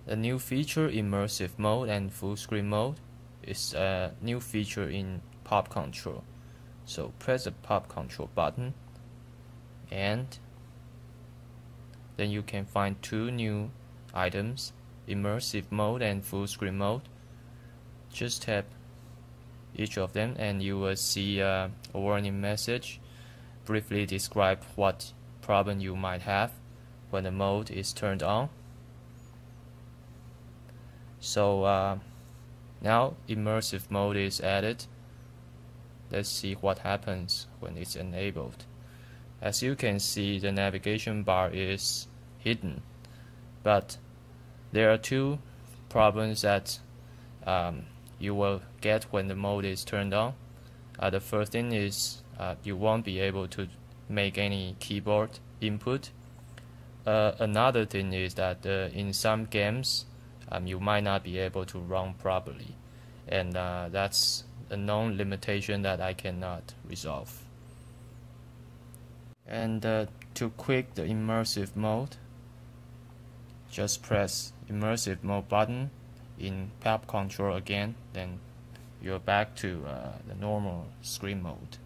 The new feature, immersive mode and full screen mode, is a new feature in Pop Control. So press the Pop Control button, and then you can find two new items, immersive mode and full screen mode. Just tap each of them and you will see a warning message briefly describe what problem you might have when the mode is turned on. So now immersive mode is added. Let's see what happens when it's enabled. As you can see, the navigation bar is hidden, but there are two problems that you will get when the mode is turned on. The first thing is you won't be able to make any keyboard input. Another thing is that in some games you might not be able to run properly, and that's a known limitation that I cannot resolve. And to quit the immersive mode, just press immersive mode button in Pop Control again, then you're back to the normal screen mode.